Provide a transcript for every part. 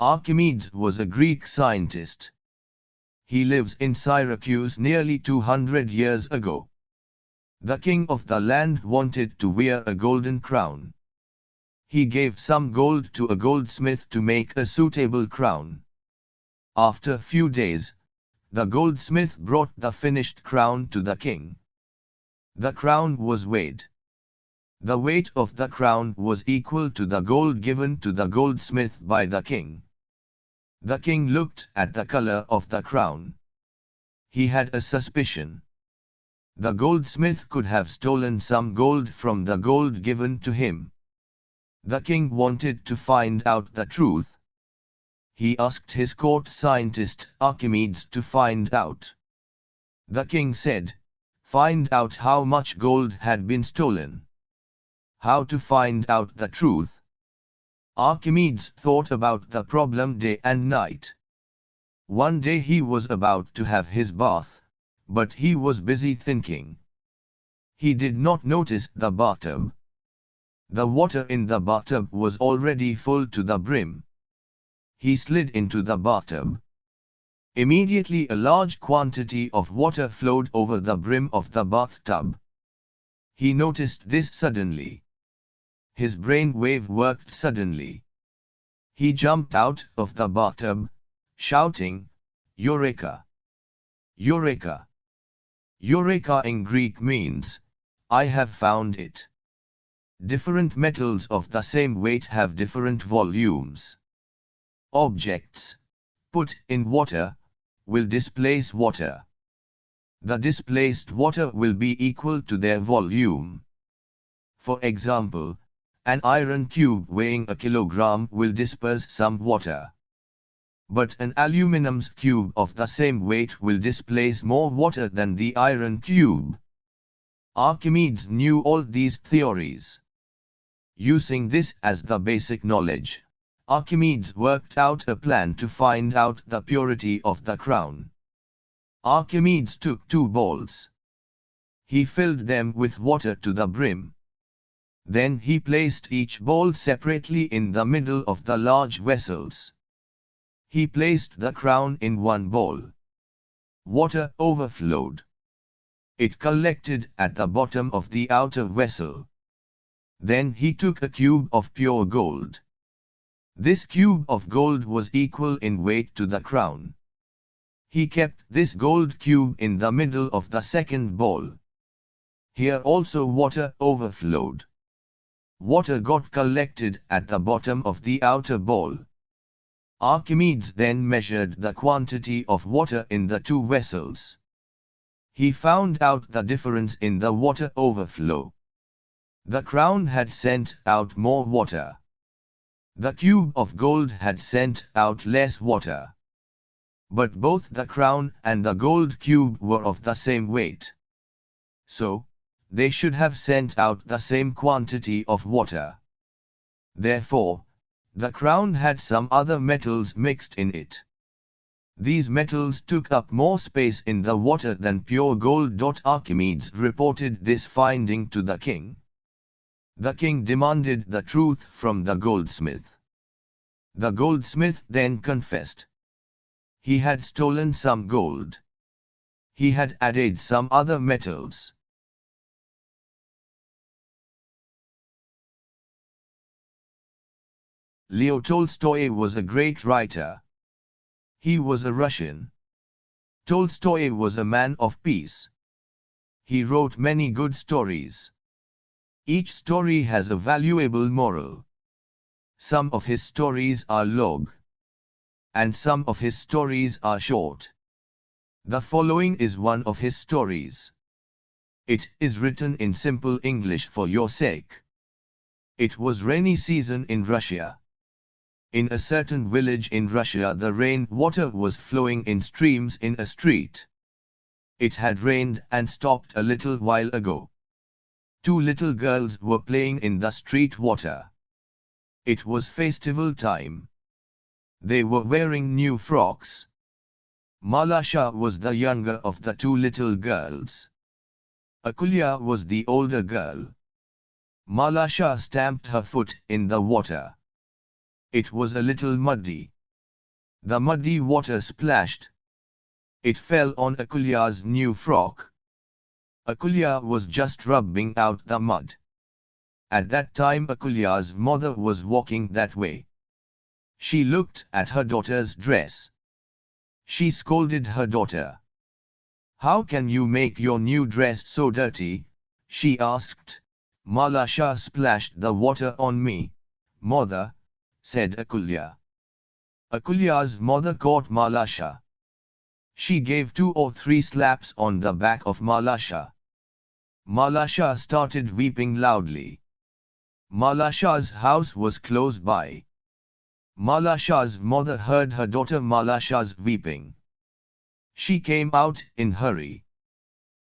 Archimedes was a Greek scientist. He lives in Syracuse nearly 200 years ago. The king of the land wanted to wear a golden crown. He gave some gold to a goldsmith to make a suitable crown. After few days, the goldsmith brought the finished crown to the king. The crown was weighed. The weight of the crown was equal to the gold given to the goldsmith by the king. The king looked at the color of the crown. He had a suspicion. The goldsmith could have stolen some gold from the gold given to him. The king wanted to find out the truth. He asked his court scientist Archimedes to find out. The king said, "Find out how much gold had been stolen." How to find out the truth? Archimedes thought about the problem day and night. One day he was about to have his bath, but he was busy thinking. He did not notice the bathtub. The water in the bathtub was already full to the brim. He slid into the bathtub. Immediately a large quantity of water flowed over the brim of the bathtub. He noticed this suddenly. His brain wave worked suddenly. He jumped out of the bathtub, shouting, "Eureka! Eureka! Eureka" in Greek means, "I have found it." Different metals of the same weight have different volumes. Objects, put in water, will displace water. The displaced water will be equal to their volume. For example, an iron cube weighing a kilogram will disperse some water. But an aluminum cube of the same weight will displace more water than the iron cube. Archimedes knew all these theories. Using this as the basic knowledge, Archimedes worked out a plan to find out the purity of the crown. Archimedes took 2 bowls. He filled them with water to the brim. Then he placed each bowl separately in the middle of the large vessels. He placed the crown in one bowl. Water overflowed. It collected at the bottom of the outer vessel. Then he took a cube of pure gold. This cube of gold was equal in weight to the crown. He kept this gold cube in the middle of the second bowl. Here also water overflowed. Water got collected at the bottom of the outer bowl. Archimedes then measured the quantity of water in the 2 vessels. He found out the difference in the water overflow. The crown had sent out more water. The cube of gold had sent out less water. But both the crown and the gold cube were of the same weight. So, they should have sent out the same quantity of water. Therefore, the crown had some other metals mixed in it. These metals took up more space in the water than pure gold. Archimedes reported this finding to the king. The king demanded the truth from the goldsmith. The goldsmith then confessed. He had stolen some gold. He had added some other metals. Leo Tolstoy was a great writer. He was a Russian. Tolstoy was a man of peace. He wrote many good stories. Each story has a valuable moral. Some of his stories are long, and some of his stories are short. The following is one of his stories. It is written in simple English for your sake. It was rainy season in Russia. In a certain village in Russia, the rain water was flowing in streams in a street. It had rained and stopped a little while ago. 2 little girls were playing in the street water. It was festival time. They were wearing new frocks. Malasha was the younger of the 2 little girls. Akulya was the older girl. Malasha stamped her foot in the water. It was a little muddy. The muddy water splashed. It fell on Akulya's new frock. Akulya was just rubbing out the mud. At that time Akulya's mother was walking that way. She looked at her daughter's dress. She scolded her daughter. "How can you make your new dress so dirty?" she asked. "Malasha splashed the water on me, mother," said Akulya. Akulya's mother caught Malasha. She gave 2 or 3 slaps on the back of Malasha. Malasha started weeping loudly. Malasha's house was close by. Malasha's mother heard her daughter Malasha's weeping. She came out in a hurry.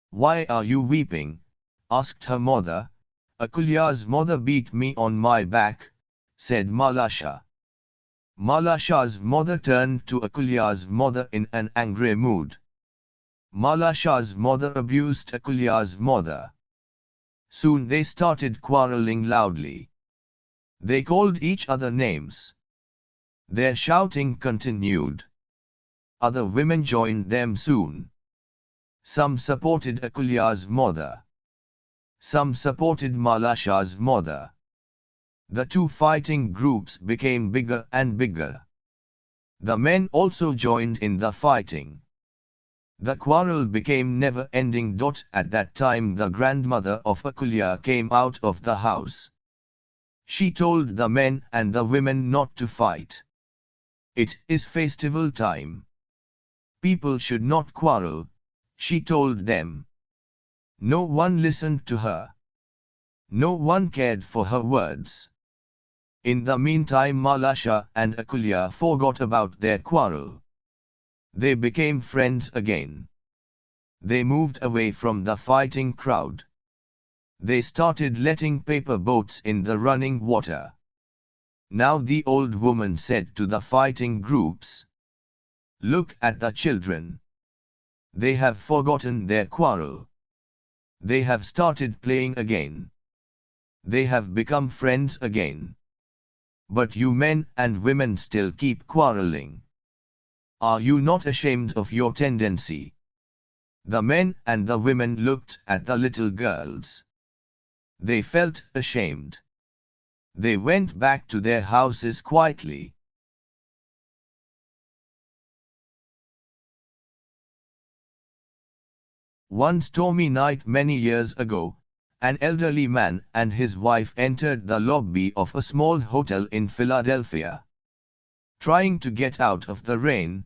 "Why are you weeping?" asked her mother. "Akulya's mother beat me on my back," said Malasha. Malasha's mother turned to Akulya's mother in an angry mood. Malasha's mother abused Akulya's mother. Soon they started quarreling loudly. They called each other names. Their shouting continued. Other women joined them soon. Some supported Akulya's mother. Some supported Malasha's mother. The 2 fighting groups became bigger and bigger. The men also joined in the fighting. The quarrel became never-ending. At that time the grandmother of Akulya came out of the house. She told the men and the women not to fight. "It is festival time. People should not quarrel," she told them. No one listened to her. No one cared for her words. In the meantime Malasha and Akulya forgot about their quarrel. They became friends again. They moved away from the fighting crowd. They started letting paper boats in the running water. Now the old woman said to the fighting groups, "Look at the children. They have forgotten their quarrel. They have started playing again. They have become friends again. But you men and women still keep quarreling. Are you not ashamed of your tendency?" The men and the women looked at the little girls. They felt ashamed. They went back to their houses quietly. One stormy night many years ago, an elderly man and his wife entered the lobby of a small hotel in Philadelphia. Trying to get out of the rain,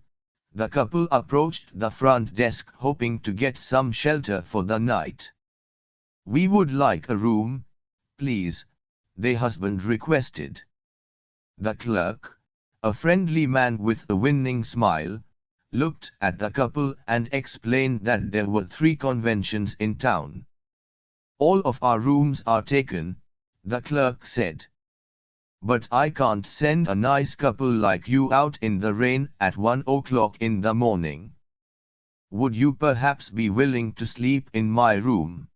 the couple approached the front desk hoping to get some shelter for the night. "We would like a room, please," the husband requested. The clerk, a friendly man with a winning smile, looked at the couple and explained that there were 3 conventions in town. "All of our rooms are taken," the clerk said. "But I can't send a nice couple like you out in the rain at 1 o'clock in the morning. Would you perhaps be willing to sleep in my room?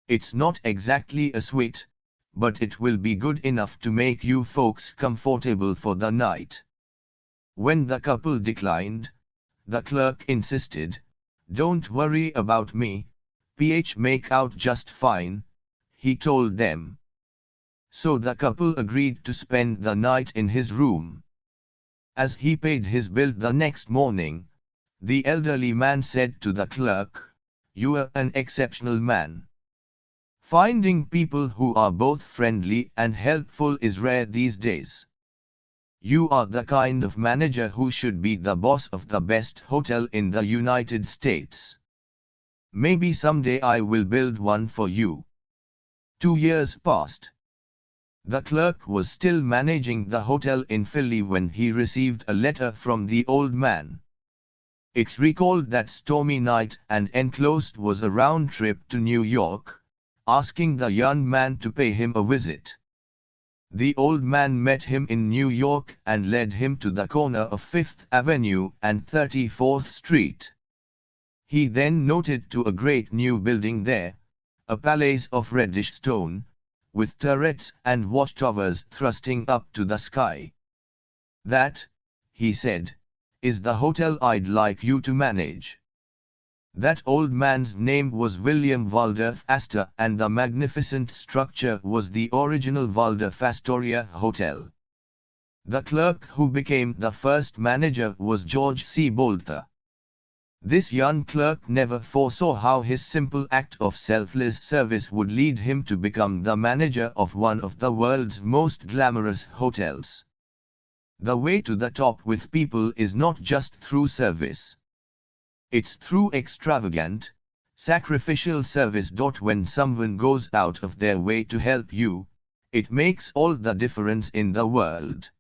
It's not exactly a suite, but it will be good enough to make you folks comfortable for the night." When the couple declined, the clerk insisted, "Don't worry about me, make out just fine," he told them. So the couple agreed to spend the night in his room. As he paid his bill the next morning, the elderly man said to the clerk, "You are an exceptional man. Finding people who are both friendly and helpful is rare these days. You are the kind of manager who should be the boss of the best hotel in the United States. Maybe someday I will build one for you." 2 years passed. The clerk was still managing the hotel in Philly when he received a letter from the old man. It recalled that stormy night and enclosed was a round trip to New York, asking the young man to pay him a visit. The old man met him in New York and led him to the corner of 5th Avenue and 34th Street. He then noted to a great new building there, a palace of reddish stone, with turrets and watchtowers thrusting up to the sky. "That," he said, is the hotel I'd like you to manage." That old man's name was William Waldorf Astor, and the magnificent structure was the original Waldorf Astoria Hotel. The clerk who became the first manager was George C. Bolter. This young clerk never foresaw how his simple act of selfless service would lead him to become the manager of one of the world's most glamorous hotels. The way to the top with people is not just through service. It's through extravagant, sacrificial service. When someone goes out of their way to help you, it makes all the difference in the world.